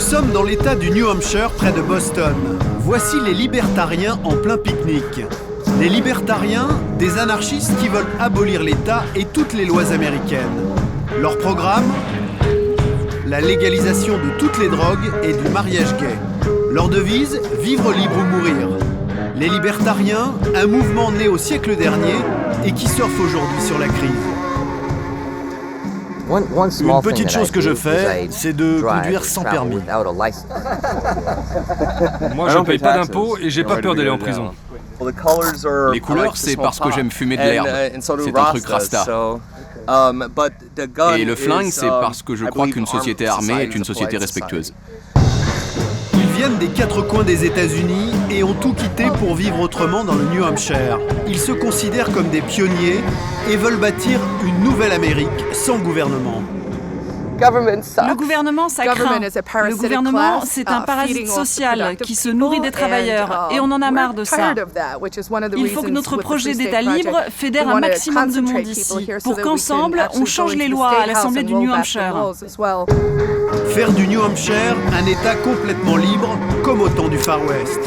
sommes dans l'état du New Hampshire, près de Boston. Voici les libertariens en plein pique-nique. Les libertariens, des anarchistes qui veulent abolir l'État et toutes les lois américaines. Leur programme ? La légalisation de toutes les drogues et du mariage gay. Leur devise ? Vivre libre ou mourir. Les libertariens, un mouvement né au siècle dernier et qui surfe aujourd'hui sur la crise. Une petite chose que je fais, c'est de conduire sans permis. Moi, je ne paye pas d'impôts et j'ai pas peur d'aller en prison. Les couleurs, c'est parce que j'aime fumer de l'herbe. C'est un truc rasta. Et le flingue, c'est parce que je crois qu'une société armée est une société respectueuse. Ils viennent des quatre coins des États-Unis et ont tout quitté pour vivre autrement dans le New Hampshire. Ils se considèrent comme des pionniers et veulent bâtir une nouvelle Amérique sans gouvernement. Le gouvernement, ça craint. Le gouvernement, c'est un parasite social qui se nourrit des travailleurs et on en a marre de ça. Il faut que notre projet d'État libre fédère un maximum de monde ici pour qu'ensemble, on change les lois à l'Assemblée du New Hampshire. Faire du New Hampshire un État complètement libre, comme au temps du Far West.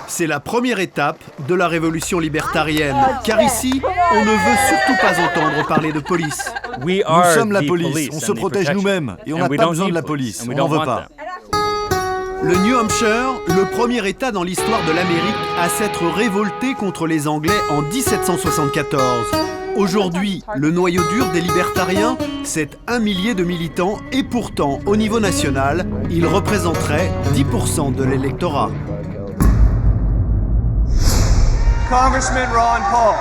C'est la première étape de la révolution libertarienne, car ici, on ne veut surtout pas entendre parler de police. Nous sommes la police, on se protège nous-mêmes et on n'a pas besoin de la police, on n'en veut pas. Le New Hampshire, le premier État dans l'histoire de l'Amérique à s'être révolté contre les Anglais en 1774. Aujourd'hui, le noyau dur des libertariens, c'est 1 millier de militants et pourtant, au niveau national, ils représenteraient 10% de l'électorat. Congressman Ron Paul.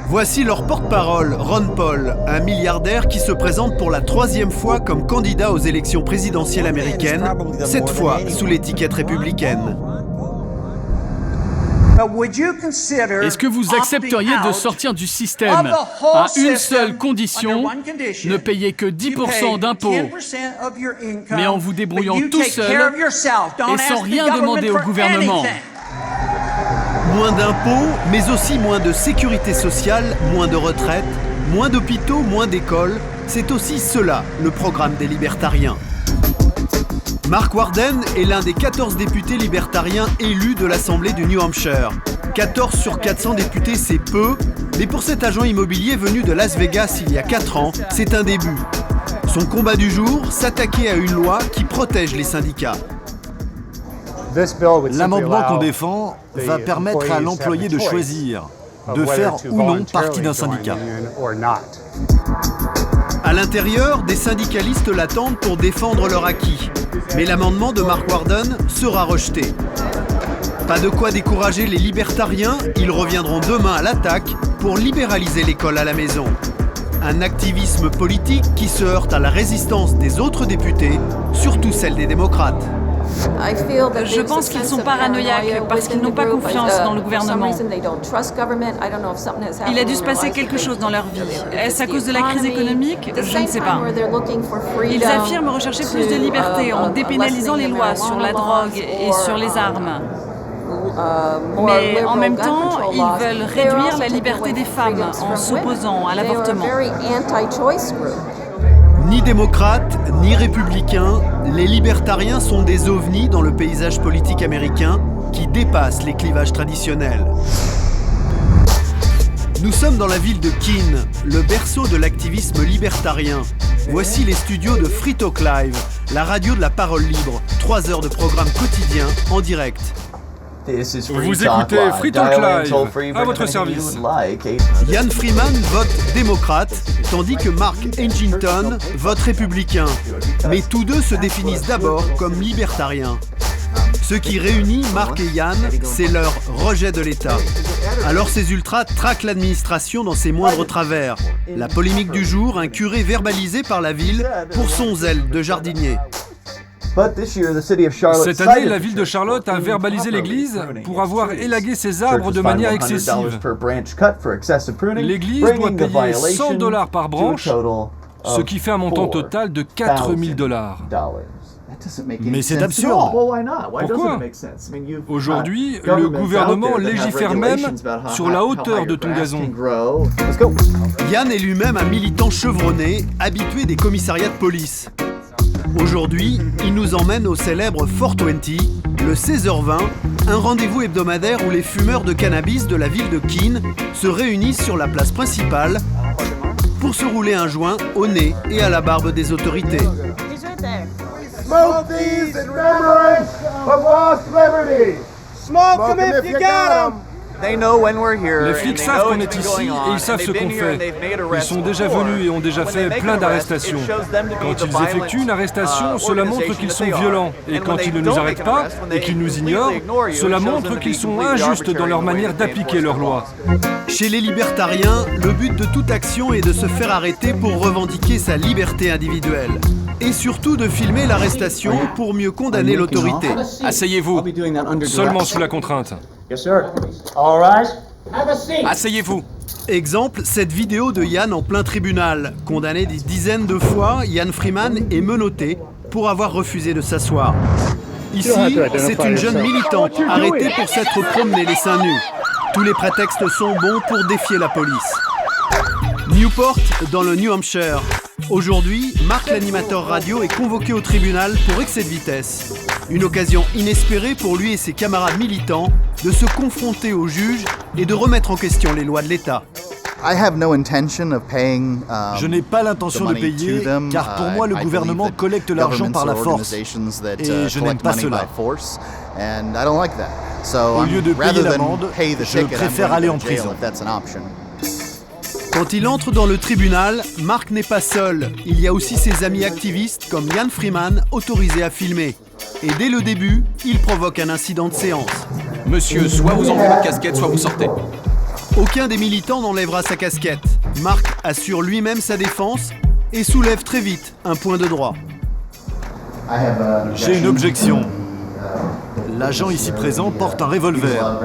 Voici leur porte-parole, Ron Paul, un milliardaire qui se présente pour la 3e fois comme candidat aux élections présidentielles américaines, cette fois sous l'étiquette républicaine. Est-ce que vous accepteriez de sortir du système à une seule condition, ne payer que 10% d'impôts, mais en vous débrouillant tout seul et sans rien demander au gouvernement? Moins d'impôts, mais aussi moins de sécurité sociale, moins de retraites, moins d'hôpitaux, moins d'écoles. C'est aussi cela, le programme des libertariens. Mark Warden est l'un des 14 députés libertariens élus de l'Assemblée du New Hampshire. 14 sur 400 députés, c'est peu, mais pour cet agent immobilier venu de Las Vegas il y a 4 ans, c'est un début. Son combat du jour, s'attaquer à une loi qui protège les syndicats. L'amendement qu'on défend va permettre à l'employé de choisir, de faire ou non partie d'un syndicat. À l'intérieur, des syndicalistes l'attendent pour défendre leur acquis. Mais l'amendement de Mark Warden sera rejeté. Pas de quoi décourager les libertariens, ils reviendront demain à l'attaque pour libéraliser l'école à la maison. Un activisme politique qui se heurte à la résistance des autres députés, surtout celle des démocrates. Je pense qu'ils sont paranoïaques parce qu'ils n'ont pas confiance dans le gouvernement. Il a dû se passer quelque chose dans leur vie. Est-ce à cause de la crise économique? Je ne sais pas. Ils affirment rechercher plus de liberté en dépénalisant les lois sur la drogue et sur les armes. Mais en même temps, ils veulent réduire la liberté des femmes en s'opposant à l'avortement. Ni démocrates, ni républicains, les libertariens sont des ovnis dans le paysage politique américain qui dépassent les clivages traditionnels. Nous sommes dans la ville de Keene, le berceau de l'activisme libertarien. Voici les studios de Free Talk Live, la radio de la parole libre. 3 heures de programme quotidien en direct. Vous écoutez Free Talk Live, à votre service. Ian Freeman vote démocrate, tandis que Mark Edgington vote républicain. Mais tous deux se définissent d'abord comme libertariens. Ce qui réunit Mark et Ian, c'est leur rejet de l'État. Alors ces ultras traquent l'administration dans ses moindres travers. La polémique du jour, un curé verbalisé par la ville pour son zèle de jardinier. Cette année, la ville de Charlotte a verbalisé l'église pour avoir élagué ses arbres de manière excessive. L'église doit payer $100 par branche, ce qui fait un montant total de $4 000. Mais c'est absurde. Pourquoi? Aujourd'hui, le gouvernement légifère même sur la hauteur de ton gazon. Yann est lui-même un militant chevronné, habitué des commissariats de police. Aujourd'hui, il nous emmène au célèbre 420, le 16h20, un rendez-vous hebdomadaire où les fumeurs de cannabis de la ville de Keene se réunissent sur la place principale pour se rouler un joint au nez et à la barbe des autorités. Smoke these in remembrance of lost liberty. Smoke them if you got them. Les flics savent qu'on est ici et ils savent ce qu'on fait. Ils sont déjà venus et ont déjà fait plein d'arrestations. Quand ils effectuent une arrestation, cela montre qu'ils sont violents. Et quand ils ne nous arrêtent pas et qu'ils nous ignorent, cela montre qu'ils sont injustes dans leur manière d'appliquer leurs lois. Chez les libertariens, le but de toute action est de se faire arrêter pour revendiquer sa liberté individuelle. Et surtout de filmer l'arrestation pour mieux condamner l'autorité. Asseyez-vous. Seulement sous la contrainte. Asseyez-vous. Exemple, cette vidéo de Yann en plein tribunal. Condamné des dizaines de fois, Yann Freeman est menotté pour avoir refusé de s'asseoir. Ici, c'est une jeune militante arrêtée pour s'être promenée les seins nus. Tous les prétextes sont bons pour défier la police. Newport, dans le New Hampshire. Aujourd'hui, Marc l'animateur radio est convoqué au tribunal pour excès de vitesse. Une occasion inespérée pour lui et ses camarades militants de se confronter au juge et de remettre en question les lois de l'État. Je n'ai pas l'intention de payer, car pour moi, le gouvernement collecte l'argent par la force. Et je n'aime pas cela. Au lieu de payer l'amende, je préfère aller en prison. Quand il entre dans le tribunal, Marc n'est pas seul. Il y a aussi ses amis activistes comme Yann Freeman, autorisés à filmer. Et dès le début, il provoque un incident de séance. Monsieur, soit vous enlevez votre casquette, soit vous sortez. Aucun des militants n'enlèvera sa casquette. Marc assure lui-même sa défense et soulève très vite un point de droit. J'ai une objection. L'agent ici présent porte un revolver,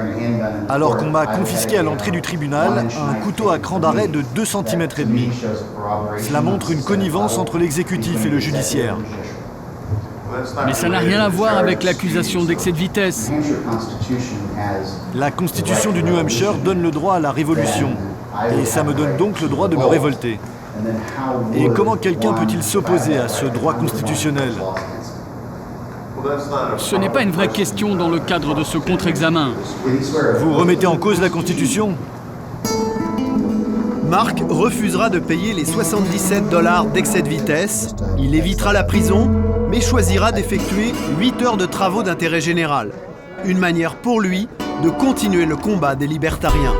alors qu'on m'a confisqué à l'entrée du tribunal un couteau à cran d'arrêt de 2 cm et demi. Cela montre une connivence entre l'exécutif et le judiciaire. Mais ça n'a rien à voir avec l'accusation d'excès de vitesse. La Constitution du New Hampshire donne le droit à la révolution, et ça me donne donc le droit de me révolter. Et comment quelqu'un peut-il s'opposer à ce droit constitutionnel ? Ce n'est pas une vraie question dans le cadre de ce contre-examen. Vous remettez en cause la Constitution ? Marc refusera de payer les 77 $ d'excès de vitesse. Il évitera la prison, mais choisira d'effectuer 8 heures de travaux d'intérêt général. Une manière pour lui de continuer le combat des libertariens.